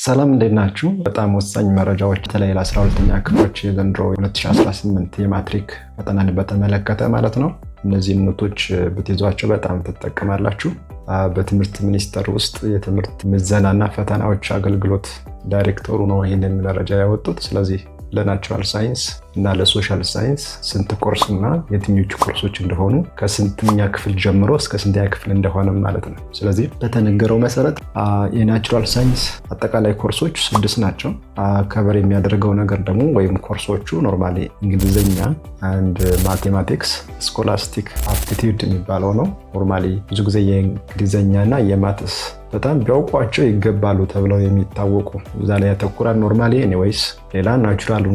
ሰላም እንዴት ናችሁ? በጣም ወሳኝ መረጃዎች በተለይ ለ12ኛ ክፍሎች የዘንድሮ 2018 የማትሪክ ፈተናን በተመለከተ ማለት ነው። እነዚህን ኖቶች ብትይዟቸው በጣም ትጠቀማላችሁ። በትምህርት ሚኒስቴር ውስጥ የትምህርት ምዘናና ፈተናዎች አገልግሎት ዳይሬክተሩ ነው ይህንን መረጃ ያወጡት። ስለዚህ ለናቹራል ሳይንስ እና ለሶሻል ሳይንስ ስንት ኮርስ እና የትኞቹ ኮርሶች እንደሆኑ ከስንተኛ ክፍል ጀምሮ እስከ ስንተኛ ክፍል እንደሆነ ማለት ነው። ስለዚህ በተነገረው መሰረት የናቹራል ሳይንስ አጠቃላይ ኮርሶች 6 ናቸው። ከበር የሚያደርገው ነገር ደግሞ ወይም ኮርሶቹ ኖርማሊ እንግሊዝኛ አንድ ማቴማቲክስ ስኮላስቲክ አፕቲቲዩድ የሚባለው ነው። ኖርማሊ ብዙ ጊዜ የእንግሊዝኛ እና የማትስ በጣም ቢያውቋቸው ይገባሉ ተብለው የሚታወቁ እዛ ላይ ያተኩራል። ኖርማሊ ኤኒዌይስ ሌላ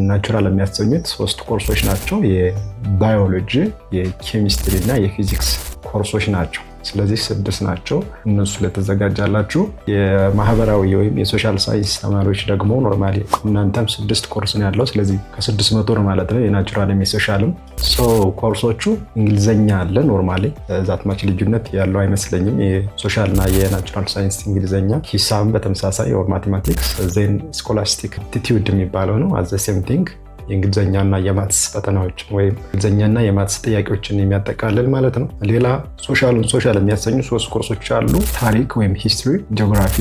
ናቹራል የሚያሰኙት 3 ኮርሶች ናቸው። የባዮሎጂ፣ የኬሚስትሪ እና የፊዚክስ ኮርሶች ናቸው። ስለዚህ 6 ናቸው። እነሱ ለተዘጋጃላችሁ የማህበራዊ ወይም የሶሻል ሳይንስ ተማሪዎች ደግሞ ኖርማሊ እናንተም 6 ኮርስ ነው ያለው። ስለዚህ ከ600 ነው ማለት ነው የናቹራልም የሶሻልም። ኮርሶቹ እንግሊዝኛ አለ ኖርማሊ ዛትማች ልዩነት ያለው አይመስለኝም። የሶሻል እና የናቹራል ሳይንስ እንግሊዝኛ፣ ሂሳብም በተመሳሳይ ኦር ማቴማቲክስ፣ ዜን ስኮላስቲክ አፕቲቲዩድ የሚባለው ነው አዘ ሴም ቲንግ የእንግሊዝኛና የማትስ ፈተናዎች ወይም እንግሊዝኛና የማትስ ጥያቄዎችን የሚያጠቃልል ማለት ነው። ሌላ ሶሻል የሚያሰኙ 3 ኮርሶች አሉ። ታሪክ ወይም ሂስትሪ፣ ጂኦግራፊ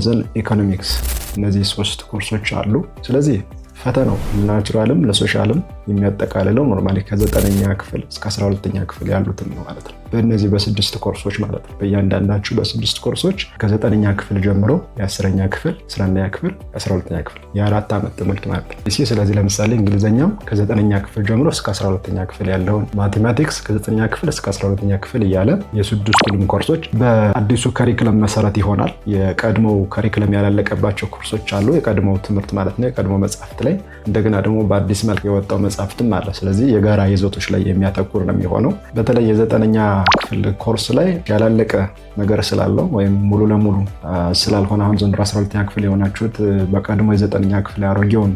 ዘን ኢኮኖሚክስ። እነዚህ 3 ኮርሶች አሉ። ስለዚህ ፈተናው ለናቹራልም ለሶሻልም የሚያጠቃልለው ኖርማሊ ከ9ኛ ክፍል እስከ 12ኛ ክፍል ያሉትን ነው ማለት ነው። በእነዚህ በ6 ኮርሶች ማለት ነው። በእያንዳንዳችሁ በ6 ኮርሶች ከ9ኛ ክፍል ጀምሮ የ10ኛ ክፍል፣ 11ኛ ክፍል፣ 12ኛ ክፍል የ4 ዓመት ትምህርት ማለት ነው። ስለዚህ ለምሳሌ እንግሊዝኛም ከ9ኛ ክፍል ጀምሮ እስከ 12ኛ ክፍል ያለውን፣ ማቴማቲክስ ከ9ኛ ክፍል እስከ 12ኛ ክፍል እያለ የ6ቱንም ኮርሶች በአዲሱ ከሪክለም መሰረት ይሆናል። የቀድሞው ከሪክለም ያላለቀባቸው ኮርሶች አሉ። የቀድሞው ትምህርት ማለት ነው። የቀድሞ መጽሐፍት ላይ እንደገና ደግሞ በአዲስ መልክ የወጣው መጽሐፍትም አለ። ስለዚህ የጋራ ይዘቶች ላይ የሚያተኩር ነው የሚሆነው። በተለይ የ9ኛ ክፍል ኮርስ ላይ ያላለቀ ነገር ስላለው ወይም ሙሉ ለሙሉ ስላልሆነ አሁን ዘንድሮ 12ኛ ክፍል የሆናችሁት በቀድሞ የ9ኛ ክፍል አሮጌውን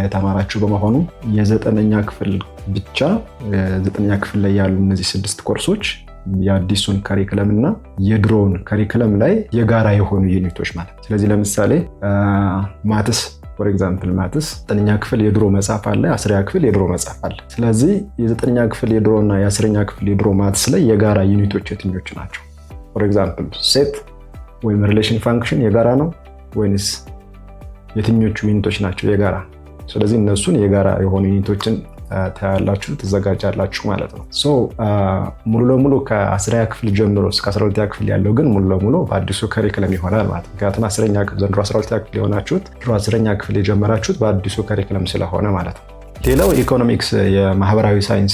የተማራችሁ በመሆኑ የ9ኛ ክፍል ብቻ 9ኛ ክፍል ላይ ያሉ እነዚህ 6 ኮርሶች የአዲሱን ከሪክለም እና የድሮውን ከሪክለም ላይ የጋራ የሆኑ ዩኒቶች ማለት። ስለዚህ ለምሳሌ ማትስ ፎር ኤግዛምፕል ማትስ 9ኛ ክፍል የድሮ መጽሐፍ አለ፣ 10ኛ ክፍል የድሮ መጽሐፍ አለ። ስለዚህ የ9ኛ ክፍል የድሮ እና የ10ኛ ክፍል የድሮ ማትስ ላይ የጋራ ዩኒቶች የትኞቹ ናቸው? ፎር ኤግዛምፕል ሴት ወይም ሪሌሽን ፋንክሽን የጋራ ነው ወይንስ የትኞቹ ዩኒቶች ናቸው የጋራ? ስለዚህ እነሱን የጋራ የሆኑ ዩኒቶችን ታያላችሁ፣ ትዘጋጃላችሁ ማለት ነው። ሙሉ ለሙሉ ከ10ኛ ክፍል ጀምሮ እስከ 12ኛ ክፍል ያለው ግን ሙሉ ለሙሉ በአዲሱ ከሪክለም ይሆናል ማለት ነው። ምክንያቱም 10ኛ ክፍል ዘንድሮ 12ኛ ክፍል የሆናችሁት ድሮ 10ኛ ክፍል የጀመራችሁት በአዲሱ ከሪክለም ስለሆነ ማለት ነው። ሌላው ኢኮኖሚክስ የማህበራዊ ሳይንስ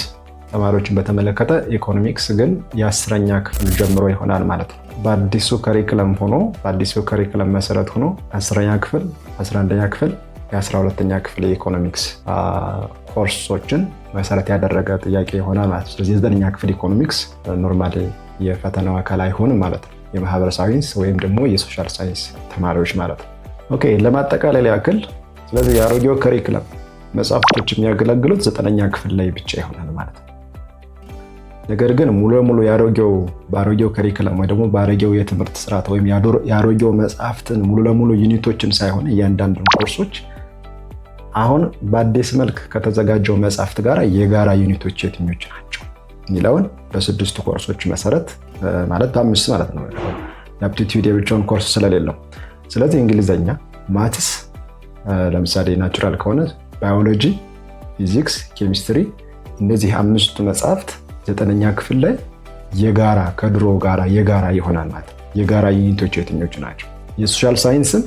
ተማሪዎችን በተመለከተ ኢኮኖሚክስ ግን የ10ኛ ክፍል ጀምሮ ይሆናል ማለት ነው። በአዲሱ ከሪክለም ሆኖ በአዲሱ ከሪክለም መሰረት ሆኖ 10ኛ ክፍል፣ 11ኛ ክፍል፣ የ12ኛ ክፍል የኢኮኖሚክስ ኮርሶችን መሰረት ያደረገ ጥያቄ ይሆናል ማለት ነው። ስለዚህ የ9ኛ ክፍል ኢኮኖሚክስ ኖርማሊ የፈተናው አካል አይሆንም ማለት ነው። የማህበረ ሳይንስ ወይም ደግሞ የሶሻል ሳይንስ ተማሪዎች ማለት ነው። ኦኬ ለማጠቃለል ያክል ስለዚህ የአሮጌው ከሪክለም መጽሐፍቶች የሚያገለግሉት 9ኛ ክፍል ላይ ብቻ ይሆናል ማለት ነው። ነገር ግን ሙሉ ለሙሉ በአሮጌው ከሪክለም ወይ ደግሞ በአሮጌው የትምህርት ስርዓት ወይም የአሮጌው መጽሐፍትን ሙሉ ለሙሉ ዩኒቶችን ሳይሆን እያንዳንዱን ኮርሶች አሁን በአዲስ መልክ ከተዘጋጀው መጽሐፍት ጋር የጋራ ዩኒቶች የትኞች ናቸው የሚለውን በ6 ኮርሶች መሰረት ማለት በ5 ማለት ነው። የአፕቲቲዩድ የብቻውን ኮርስ ስለሌለው ስለዚህ እንግሊዝኛ፣ ማትስ ለምሳሌ ናቹራል ከሆነ ባዮሎጂ፣ ፊዚክስ፣ ኬሚስትሪ እነዚህ 5ቱ መጽሐፍት 9ኛ ክፍል ላይ የጋራ ከድሮ ጋራ የጋራ ይሆናል ማለት ነው። የጋራ ዩኒቶች የትኞቹ ናቸው? የሶሻል ሳይንስን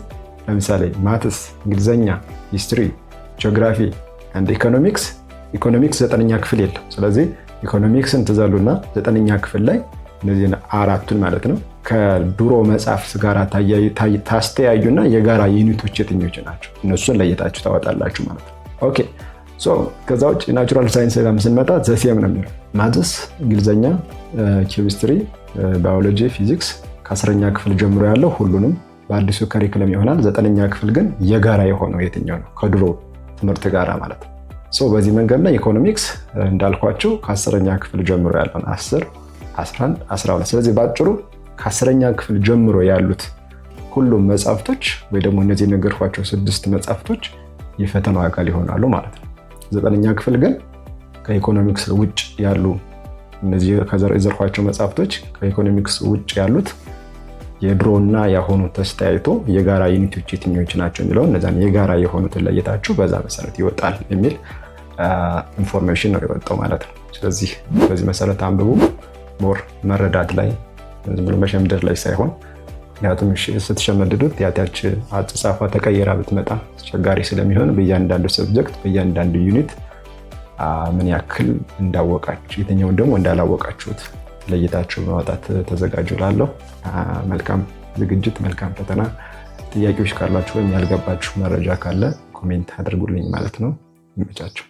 ለምሳሌ ማትስ፣ እንግሊዝኛ፣ ሂስትሪ፣ ጂኦግራፊ አንድ ኢኮኖሚክስ 9ኛ ክፍል የለም። ስለዚህ ኢኮኖሚክስን ትዘሉና 9ኛ ክፍል ላይ እነዚህን 4ቱን ማለት ነው ከድሮ መጽሐፍት ጋር ታስተያዩና የጋራ ዩኒቶች የትኞቹ ናቸው እነሱን ለየታችሁ ታወጣላችሁ ማለት ነው። ኦኬ ከዛ ውጭ ናቹራል ሳይንስ ጋር ስንመጣ ዘሴም ነው የሚለው ማትስ፣ እንግሊዝኛ፣ ኬሚስትሪ፣ ባዮሎጂ፣ ፊዚክስ ከ10ኛ ክፍል ጀምሮ ያለው ሁሉንም በአዲሱ ከሪክለም ይሆናል። 9ኛ ክፍል ግን የጋራ የሆነው የትኛው ነው? ከድሮ ትምህርት ጋራ ማለት ነው። በዚህ መንገድ ላይ ኢኮኖሚክስ እንዳልኳቸው ከ10ኛ ክፍል ጀምሮ ያለውን 10፣ 11፣ 12 ስለዚህ ባጭሩ ከ10ኛ ክፍል ጀምሮ ያሉት ሁሉም መጽሐፍቶች ወይ ደግሞ እነዚህ የነገርኳቸው 6 መጽሐፍቶች የፈተናው አካል ይሆናሉ ማለት ነው። 9ኛ ክፍል ግን ከኢኮኖሚክስ ውጭ ያሉ እነዚህ ከዘርኳቸው መጽሐፍቶች ከኢኮኖሚክስ ውጭ ያሉት የድሮና የአሁኑ ተስተያይቶ የጋራ ዩኒቶች የትኞች ናቸው የሚለው እነዛን የጋራ የሆኑትን ለይታችሁ በዛ መሰረት ይወጣል የሚል ኢንፎርሜሽን ነው የወጣው ማለት ነው። ስለዚህ በዚህ መሰረት አንብቡ። ሞር መረዳት ላይ ዝም ብሎ መሸምደድ ላይ ሳይሆን፣ ምክንያቱም ስትሸመድዱት ያታች አጻጻፏ ተቀየራ ብትመጣ አስቸጋሪ ስለሚሆን በእያንዳንዱ ሰብጀክት በእያንዳንዱ ዩኒት ምን ያክል እንዳወቃችሁ የትኛውን ደግሞ እንዳላወቃችሁት ለይታችሁ ማውጣት ተዘጋጁ እላለሁ። መልካም ዝግጅት፣ መልካም ፈተና። ጥያቄዎች ካላችሁ ወይም ያልገባችሁ መረጃ ካለ ኮሜንት አድርጉልኝ ማለት ነው። ይመቻችሁ።